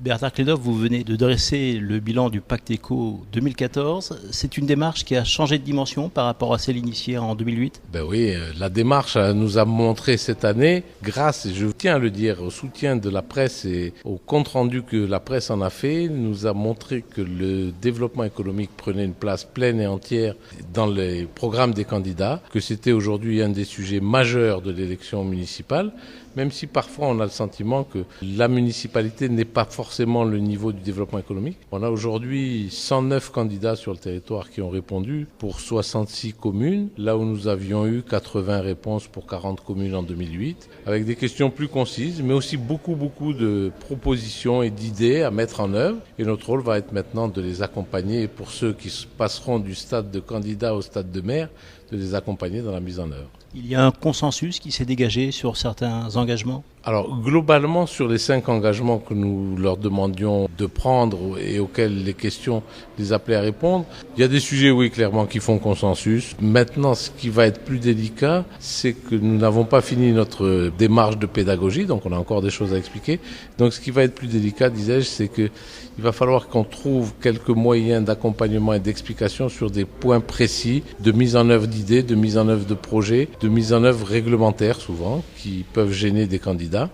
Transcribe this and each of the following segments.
Bernard Klenov, vous venez de dresser le bilan du Pacte Éco 2014. C'est une démarche qui a changé de dimension par rapport à celle initiée en 2008 ? Ben oui, la démarche nous a montré cette année, grâce, et je tiens à le dire, au soutien de la presse et au compte-rendu que la presse en a fait, nous a montré que le développement économique prenait une place pleine et entière dans les programmes des candidats, que c'était aujourd'hui un des sujets majeurs de l'élection municipale, même si parfois on a le sentiment que la municipalité n'est pas forcément le niveau du développement économique. On a aujourd'hui 109 candidats sur le territoire qui ont répondu pour 66 communes, là où nous avions eu 80 réponses pour 40 communes en 2008, avec des questions plus concises, mais aussi beaucoup de propositions et d'idées à mettre en œuvre. Et notre rôle va être maintenant de les accompagner, pour ceux qui passeront du stade de candidat au stade de maire, de les accompagner dans la mise en œuvre. Il y a un consensus qui s'est dégagé sur certains engagements ? Alors, globalement, sur les 5 engagements que nous leur demandions de prendre et auxquels les questions les appelaient à répondre, il y a des sujets, oui, clairement, qui font consensus. Maintenant, ce qui va être plus délicat, c'est que nous n'avons pas fini notre démarche de pédagogie, donc on a encore des choses à expliquer. Donc, ce qui va être plus délicat, disais-je, c'est que il va falloir qu'on trouve quelques moyens d'accompagnement et d'explication sur des points précis de mise en œuvre d'idées, de mise en œuvre de projets, de mise en œuvre réglementaire, souvent, qui peuvent gêner des candidats,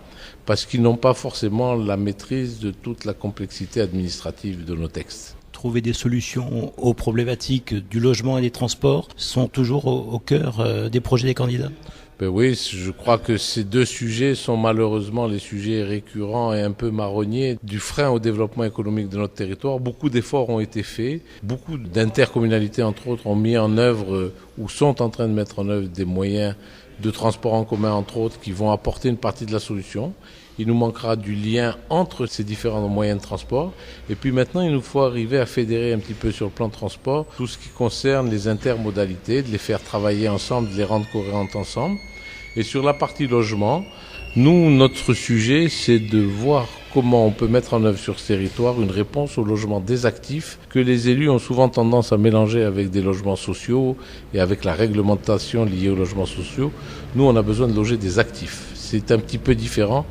parce qu'ils n'ont pas forcément la maîtrise de toute la complexité administrative de nos textes. Trouver des solutions aux problématiques du logement et des transports sont toujours au cœur des projets des candidats ? Ben oui, je crois que ces 2 sujets sont malheureusement les sujets récurrents et un peu marronniers du frein au développement économique de notre territoire. Beaucoup d'efforts ont été faits, beaucoup d'intercommunalités entre autres ont mis en œuvre ou sont en train de mettre en œuvre des moyens de transport en commun entre autres qui vont apporter une partie de la solution. Il nous manquera du lien entre ces différents moyens de transport. Et puis maintenant, il nous faut arriver à fédérer un petit peu sur le plan de transport tout ce qui concerne les intermodalités, de les faire travailler ensemble, de les rendre cohérentes ensemble. Et sur la partie logement, nous, notre sujet, c'est de voir comment on peut mettre en œuvre sur ce territoire une réponse au logement des actifs que les élus ont souvent tendance à mélanger avec des logements sociaux et avec la réglementation liée aux logements sociaux. Nous, on a besoin de loger des actifs. C'est un petit peu différent.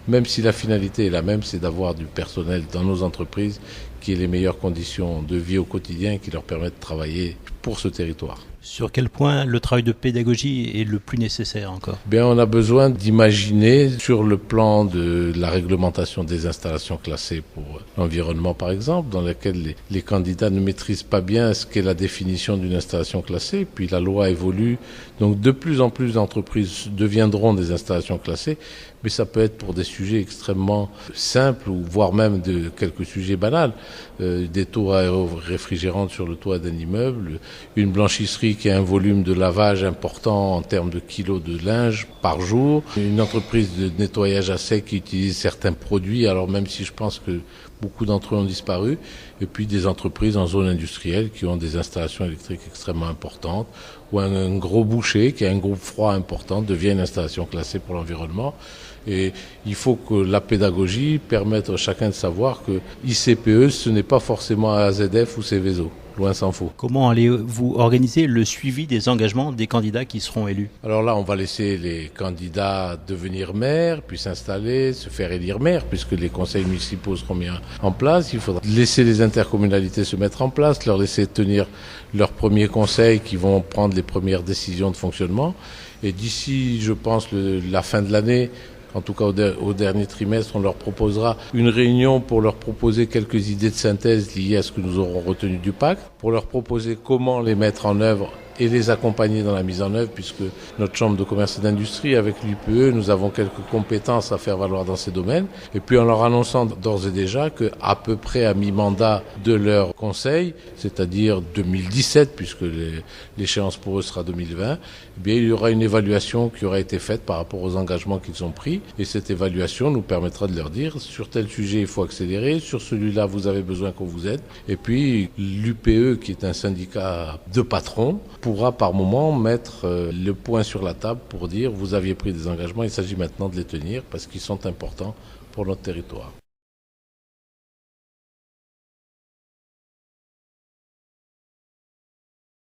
Même si la finalité est la même, c'est d'avoir du personnel dans nos entreprises qui ait les meilleures conditions de vie au quotidien et qui leur permettent de travailler pour ce territoire. Sur quel point le travail de pédagogie est le plus nécessaire encore ? Bien, on a besoin d'imaginer sur le plan de la réglementation des installations classées pour l'environnement par exemple, dans laquelle les candidats ne maîtrisent pas bien ce qu'est la définition d'une installation classée, puis la loi évolue, donc de plus en plus d'entreprises deviendront des installations classées, mais ça peut être pour des sujets extrêmement simples ou voire même de quelques sujets banals, des tours aéro-réfrigérantes sur le toit d'un immeuble, une blanchisserie qui a un volume de lavage important en termes de kilos de linge par jour, une entreprise de nettoyage à sec qui utilise certains produits, alors même si je pense que beaucoup d'entre eux ont disparu, et puis des entreprises en zone industrielle qui ont des installations électriques extrêmement importantes, ou un gros boucher qui a un groupe froid important devient une installation classée pour l'environnement. Et il faut que la pédagogie permette à chacun de savoir que ICPE, ce n'est pas forcément AZF ou Céveso. Loin s'en faut. Comment allez-vous organiser le suivi des engagements des candidats qui seront élus ? Alors là, on va laisser les candidats devenir maires, puis s'installer, se faire élire maire, puisque les conseils municipaux seront mis en place. Il faudra laisser les intercommunalités se mettre en place, leur laisser tenir leurs premiers conseils qui vont prendre les premières décisions de fonctionnement. Et d'ici, je pense, la fin de l'année, en tout cas au dernier trimestre, on leur proposera une réunion pour leur proposer quelques idées de synthèse liées à ce que nous aurons retenu du pacte, pour leur proposer comment les mettre en œuvre et les accompagner dans la mise en œuvre, puisque notre chambre de commerce et d'industrie, avec l'UPE, nous avons quelques compétences à faire valoir dans ces domaines. Et puis en leur annonçant d'ores et déjà qu'à peu près à mi-mandat de leur conseil, c'est-à-dire 2017, puisque l'échéance pour eux sera 2020, eh bien, il y aura une évaluation qui aura été faite par rapport aux engagements qu'ils ont pris. Et cette évaluation nous permettra de leur dire, sur tel sujet, il faut accélérer, sur celui-là, vous avez besoin qu'on vous aide. Et puis l'UPE, qui est un syndicat de patrons, pourra par moment mettre le point sur la table pour dire vous aviez pris des engagements, il s'agit maintenant de les tenir parce qu'ils sont importants pour notre territoire.